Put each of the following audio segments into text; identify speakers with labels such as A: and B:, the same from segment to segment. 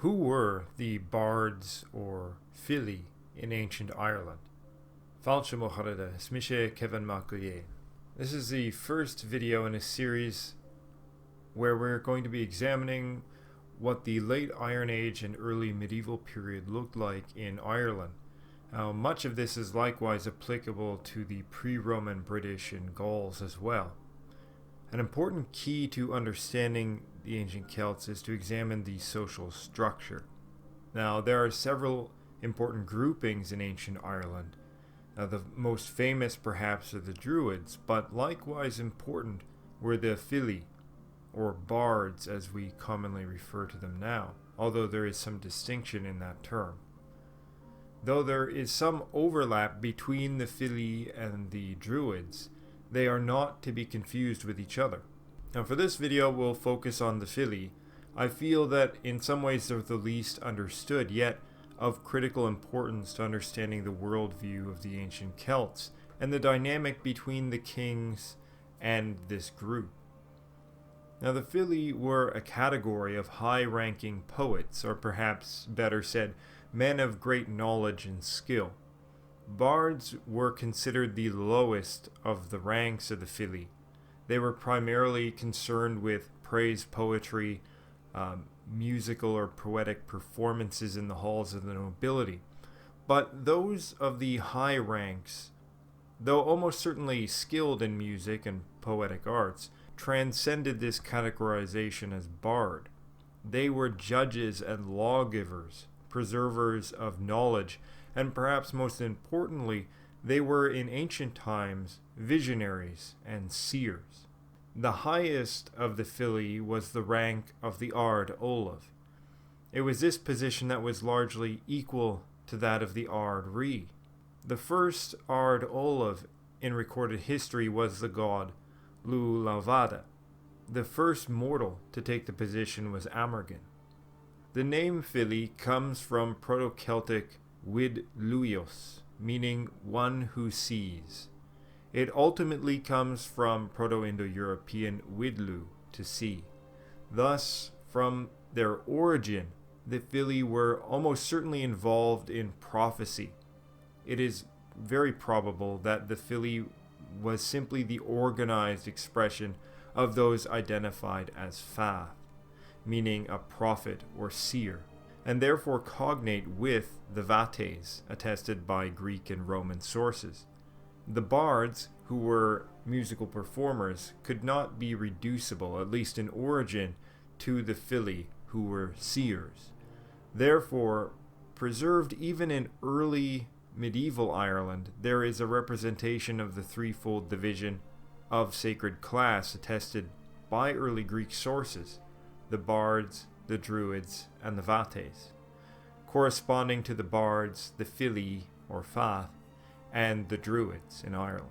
A: Who were the Bards or Fili in ancient Ireland? Fáilte mo chorada, smise Kevin Macuye. This is the first video in a series where we're going to be examining what the late Iron Age and early medieval period looked like in Ireland. Now, much of this is likewise applicable to the pre-Roman British and Gauls as well. An important key to understanding the ancient Celts is to examine the social structure. Now, there are several important groupings in ancient Ireland. Now, the most famous perhaps are the Druids, but likewise important were the Fili, or Bards as we commonly refer to them now, although there is some distinction in that term. Though there is some overlap between the Fili and the Druids, they are not to be confused with each other. Now, for this video, we'll focus on the Fili. I feel that in some ways they're the least understood, yet of critical importance to understanding the worldview of the ancient Celts and the dynamic between the kings and this group. Now, the Fili were a category of high-ranking poets, or perhaps better said, men of great knowledge and skill. Bards were considered the lowest of the ranks of the Fili. They were primarily concerned with praise poetry, musical or poetic performances in the halls of the nobility. But those of the high ranks, though almost certainly skilled in music and poetic arts, transcended this categorization as bard. They were judges and lawgivers, preservers of knowledge, and perhaps most importantly, they were in ancient times visionaries and seers. The highest of the Fili was the rank of the Ard Olav. It was this position that was largely equal to that of the Ard Ri. The first Ard Olav in recorded history was the god Lu Lavada. The first mortal to take the position was Amergin. The name Fili comes from Proto-Celtic Wid Luios, meaning one who sees. It ultimately comes from Proto-Indo-European widlu, to see. Thus, from their origin, the Fili were almost certainly involved in prophecy. It is very probable that the Fili was simply the organized expression of those identified as Fath, meaning a prophet or seer, and therefore cognate with the Vates, attested by Greek and Roman sources. The bards, who were musical performers, could not be reducible, at least in origin, to the Fili, who were seers. Therefore, preserved even in early medieval Ireland, there is a representation of the threefold division of sacred class attested by early Greek sources: the bards, the druids, and the vates, corresponding to the bards, the Fili, or Fath, and the druids in Ireland.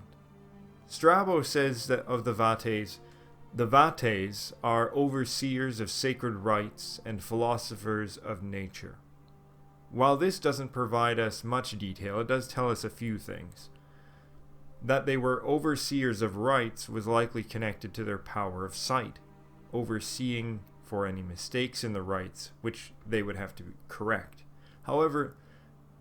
A: Strabo says that of the vates are overseers of sacred rites and philosophers of nature. While this doesn't provide us much detail, it does tell us a few things. That they were overseers of rites was likely connected to their power of sight, overseeing for any mistakes in the rites, which they would have to correct. However,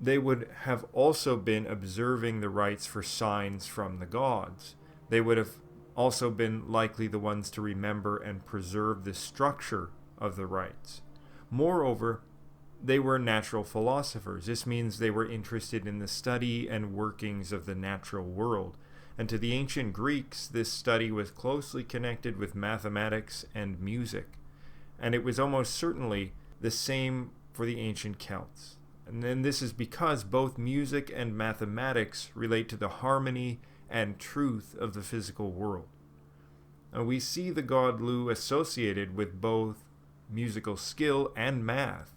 A: they would have also been observing the rites for signs from the gods. They would have also been likely the ones to remember and preserve the structure of the rites. Moreover, they were natural philosophers. This means they were interested in the study and workings of the natural world. And to the ancient Greeks, this study was closely connected with mathematics and music. And it was almost certainly the same for the ancient Celts. And then this is because both music and mathematics relate to the harmony and truth of the physical world. And we see the god Lu associated with both musical skill and math,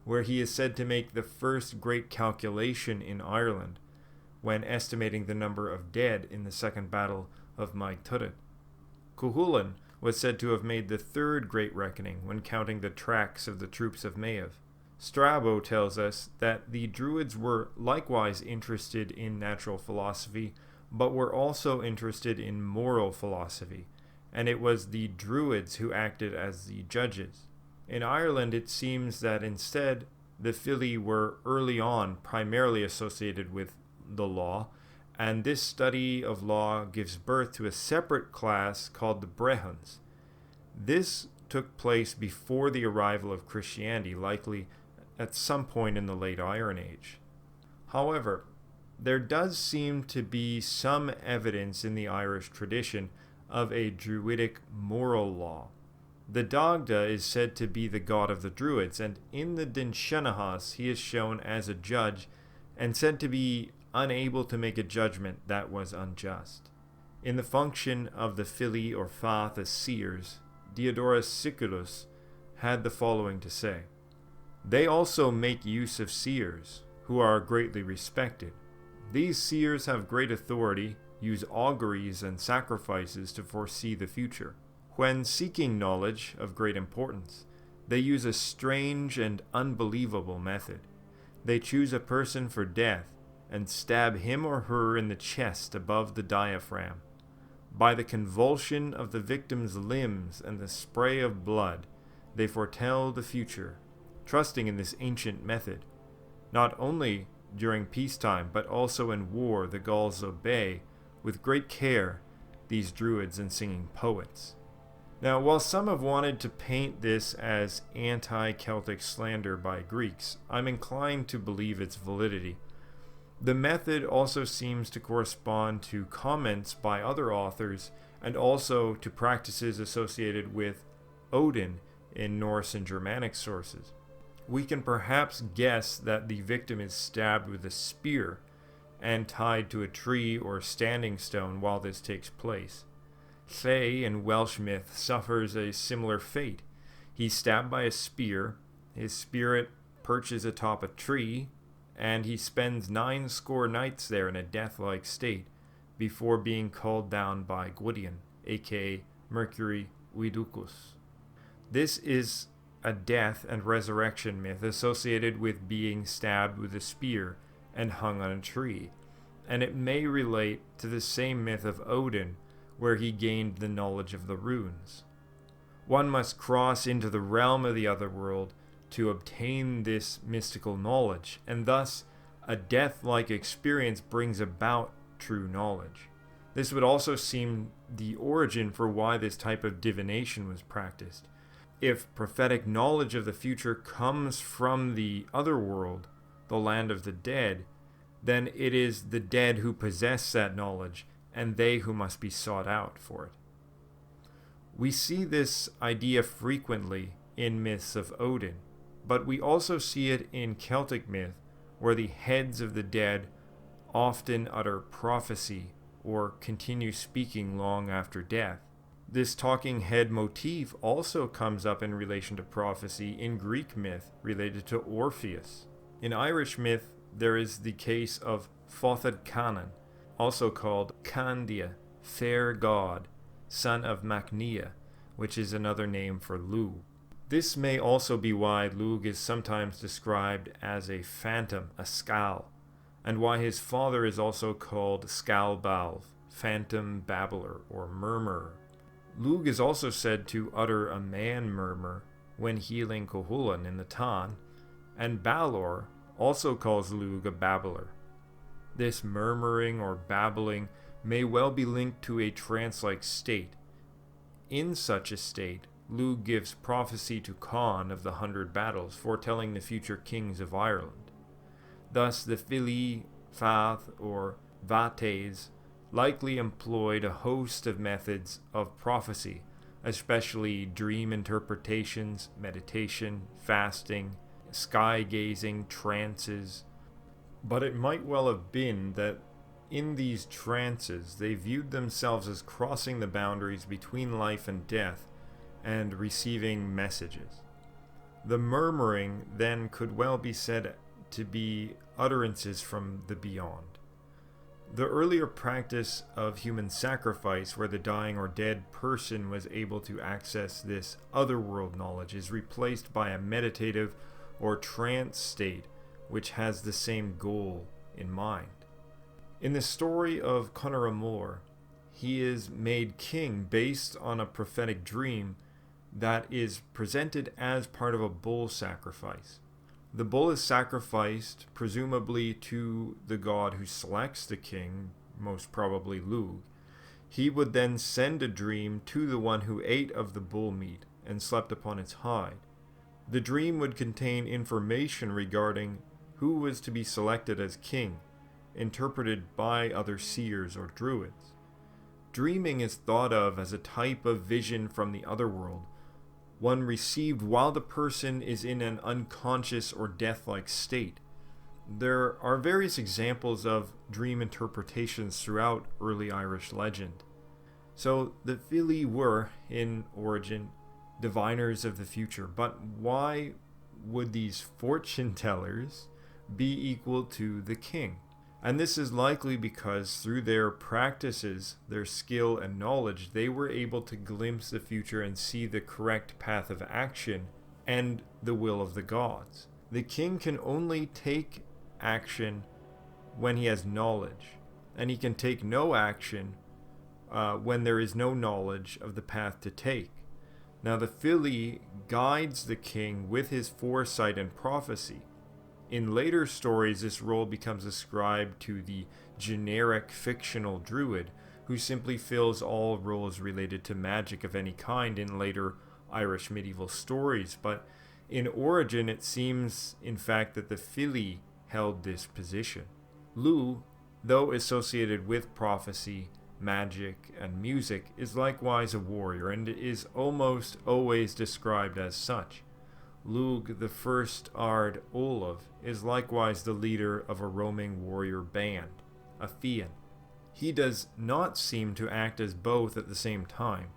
A: where he is said to make the first great calculation in Ireland when estimating the number of dead in the Second Battle of Maig Tuired. Cuchulainn was said to have made the third great reckoning when counting the tracks of the troops of Maeve. Strabo tells us that the Druids were likewise interested in natural philosophy, but were also interested in moral philosophy, and it was the Druids who acted as the judges. In Ireland, it seems that instead, the Fili were early on primarily associated with the law, and this study of law gives birth to a separate class called the Brehons. This took place before the arrival of Christianity, likely at some point in the late Iron Age. However, there does seem to be some evidence in the Irish tradition of a Druidic moral law. The Dagda is said to be the god of the Druids, and in the Dinshenahas he is shown as a judge and said to be unable to make a judgment that was unjust. In the function of the Fili or Fath as seers, Diodorus Siculus had the following to say: "They also make use of seers, who are greatly respected. These seers have great authority, use auguries and sacrifices to foresee the future. When seeking knowledge of great importance, they use a strange and unbelievable method. They choose a person for death and stab him or her in the chest above the diaphragm. By the convulsion of the victim's limbs and the spray of blood, they foretell the future, trusting in this ancient method. Not only during peacetime, but also in war, the Gauls obey, with great care, these druids and singing poets." Now, while some have wanted to paint this as anti-Celtic slander by Greeks, I'm inclined to believe its validity. The method also seems to correspond to comments by other authors and also to practices associated with Odin in Norse and Germanic sources. We can perhaps guess that the victim is stabbed with a spear and tied to a tree or standing stone while this takes place. Fili in Welsh myth suffers a similar fate. He's stabbed by a spear, his spirit perches atop a tree, and he spends 90 nights there in a death-like state before being called down by Gwydion, aka Mercury Widucus. This is a death and resurrection myth associated with being stabbed with a spear and hung on a tree, and it may relate to the same myth of Odin, where he gained the knowledge of the runes. One must cross into the realm of the otherworld to obtain this mystical knowledge, and thus a death-like experience brings about true knowledge. This would also seem the origin for why this type of divination was practiced. If prophetic knowledge of the future comes from the otherworld, the land of the dead, then it is the dead who possess that knowledge, and they who must be sought out for it. We see this idea frequently in myths of Odin, but we also see it in Celtic myth, where the heads of the dead often utter prophecy or continue speaking long after death. This talking head motif also comes up in relation to prophecy in Greek myth related to Orpheus. In Irish myth, there is the case of Fothad Canaan, also called Candia, fair god, son of Macnea, which is another name for Lugh. This may also be why Lugh is sometimes described as a phantom, a skal, and why his father is also called Skalbalv, phantom babbler or murmurer. Lugh is also said to utter a man murmur when healing Cuchulainn in the Táin, and Balor also calls Lugh a babbler. This murmuring or babbling may well be linked to a trance-like state. In such a state, Lugh gives prophecy to Conn of the 100 battles, foretelling the future kings of Ireland. Thus, the Fili, Fath, or Vates likely employed a host of methods of prophecy, especially dream interpretations, meditation, fasting, sky-gazing, trances. But it might well have been that in these trances they viewed themselves as crossing the boundaries between life and death and receiving messages. The murmuring then could well be said to be utterances from the beyond. The earlier practice of human sacrifice, where the dying or dead person was able to access this otherworld knowledge, is replaced by a meditative or trance state which has the same goal in mind. In the story of Conor O'More, he is made king based on a prophetic dream that is presented as part of a bull sacrifice. The bull is sacrificed, presumably to the god who selects the king, most probably Lugh. He would then send a dream to the one who ate of the bull meat and slept upon its hide. The dream would contain information regarding who was to be selected as king, interpreted by other seers or druids. Dreaming is thought of as a type of vision from the otherworld, one received while the person is in an unconscious or death-like state. There are various examples of dream interpretations throughout early Irish legend. So the Fili were, in origin, diviners of the future, but why would these fortune tellers be equal to the king? And this is likely because through their practices, their skill and knowledge, they were able to glimpse the future and see the correct path of action and the will of the gods. The king can only take action when he has knowledge, and he can take no action when there is no knowledge of the path to take. Now the Fili guides the king with his foresight and prophecy. In later stories, this role becomes ascribed to the generic fictional druid, who simply fills all roles related to magic of any kind in later Irish medieval stories. But in origin, it seems, in fact, that the Fili held this position. Lugh, though associated with prophecy, magic, and music, is likewise a warrior, and is almost always described as such. Lugh, the first Ard Olaf, is likewise the leader of a roaming warrior band, a Fiann. He does not seem to act as both at the same time.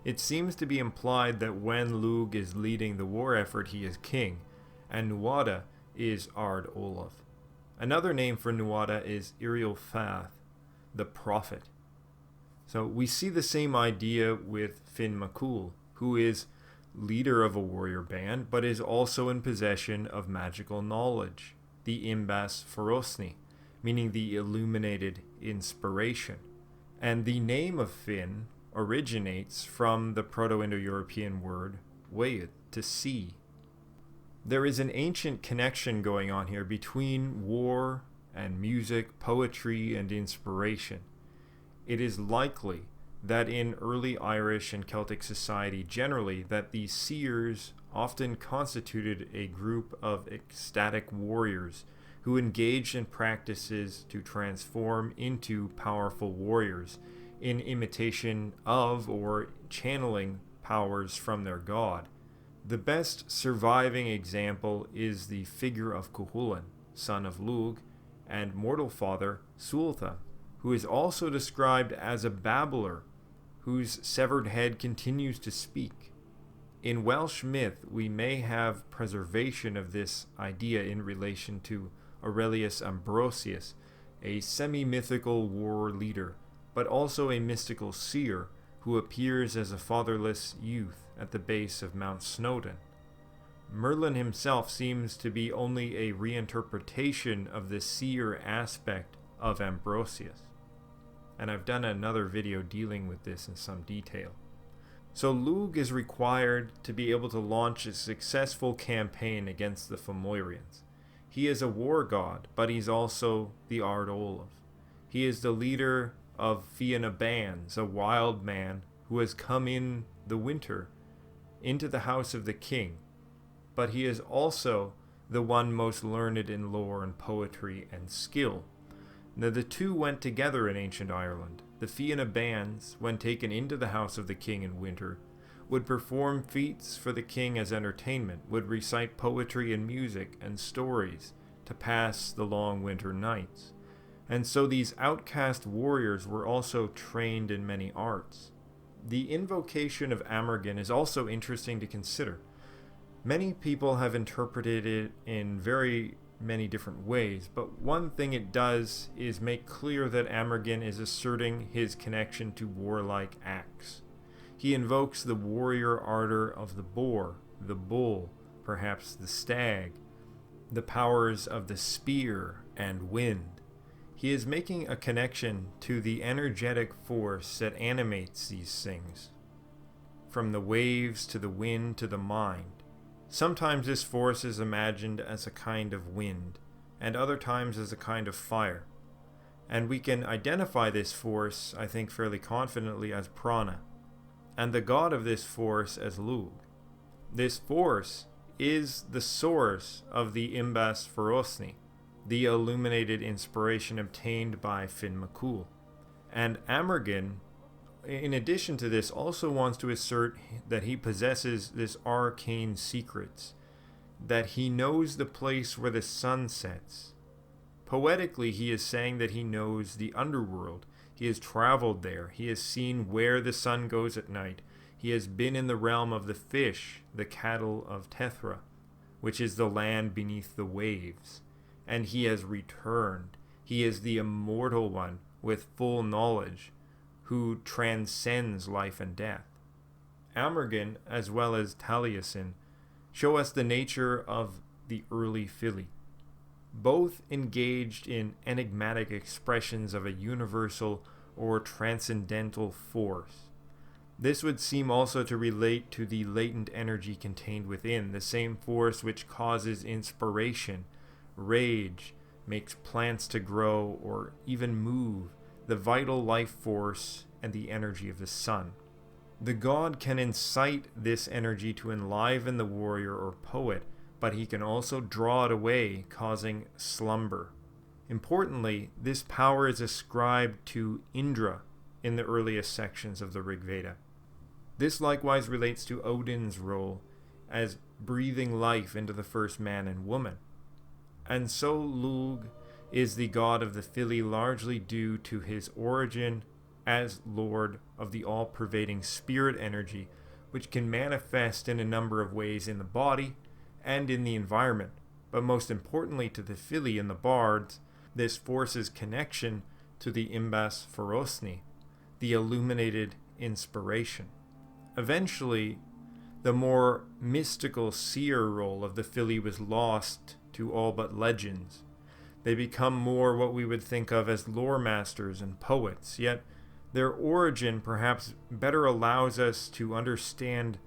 A: It seems to be implied that when Lugh is leading the war effort, he is king, and Nuada is Ard Olaf. Another name for Nuada is Iriel Fath, the prophet. So we see the same idea with Finn MacCool, who is leader of a warrior band, but is also in possession of magical knowledge, the Imbas Forosni, meaning the illuminated inspiration. And the name of Finn originates from the Proto-Indo-European word weid, to see. There is an ancient connection going on here between war and music, poetry, and inspiration. It is likely that in early Irish and Celtic society generally, that the seers often constituted a group of ecstatic warriors who engaged in practices to transform into powerful warriors in imitation of or channeling powers from their god. The best surviving example is the figure of Cuchulainn, son of Lugh, and mortal father Sualta, who is also described as a babbler whose severed head continues to speak. In Welsh myth, we may have preservation of this idea in relation to Aurelius Ambrosius, a semi-mythical war leader, but also a mystical seer who appears as a fatherless youth at the base of Mount Snowdon. Merlin himself seems to be only a reinterpretation of the seer aspect of Ambrosius. And I've done another video dealing with this in some detail. So Lugh is required to be able to launch a successful campaign against the Fomorians. He is a war god, but he's also the Ard Olaf. He is the leader of Fianna bands, a wild man who has come in the winter into the house of the king, but he is also the one most learned in lore and poetry and skill. Now the two went together in ancient Ireland. The Fianna bands, when taken into the house of the king in winter, would perform feats for the king as entertainment, would recite poetry and music and stories to pass the long winter nights. And so these outcast warriors were also trained in many arts. The invocation of Amergin is also interesting to consider. Many people have interpreted it in very many different ways, but one thing it does is make clear that Amergin is asserting his connection to warlike acts. He invokes the warrior ardor of the boar, the bull, perhaps the stag, the powers of the spear and wind. He is making a connection to the energetic force that animates these things. from the waves to the wind to the mind. Sometimes this force is imagined as a kind of wind, and other times as a kind of fire. And we can identify this force, I think fairly confidently, as prana, and the god of this force as Lugh. This force is the source of the Imbas Forosni, the illuminated inspiration obtained by Finn McCool. And Amergin, in addition to this, also wants to assert that he possesses this arcane secrets, that he knows the place where the sun sets. Poetically, he is saying that he knows the underworld. He has traveled there. He has seen where the sun goes at night. He has been in the realm of the fish, the cattle of Tethra, which is the land beneath the waves. And he has returned. He is the immortal one with full knowledge, who transcends life and death. Amergin, as well as Taliesin, show us the nature of the early Fili. Both engaged in enigmatic expressions of a universal or transcendental force. This would seem also to relate to the latent energy contained within, the same force which causes inspiration, rage, makes plants to grow or even move, the vital life force and the energy of the sun. The god can incite this energy to enliven the warrior or poet, but he can also draw it away, causing slumber. Importantly, this power is ascribed to Indra in the earliest sections of the Rig Veda. This likewise relates to Odin's role as breathing life into the first man and woman. And so Lugh is the god of the Fili largely due to his origin as lord of the all-pervading spirit energy, which can manifest in a number of ways in the body and in the environment, but most importantly to the Fili and the Bards, this force's connection to the Imbas Forosni, the illuminated inspiration. Eventually, the more mystical seer role of the Fili was lost to all but legends. They become more what we would think of as lore masters and poets, yet their origin perhaps better allows us to understand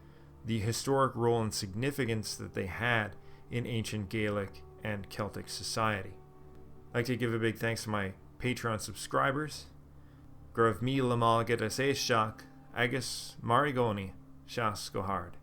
A: the historic role and significance that they had in ancient Gaelic and Celtic society. I'd like to give a big thanks to my Patreon subscribers. Graf mi lamal get as eishak, agus marigoni, shas go hard.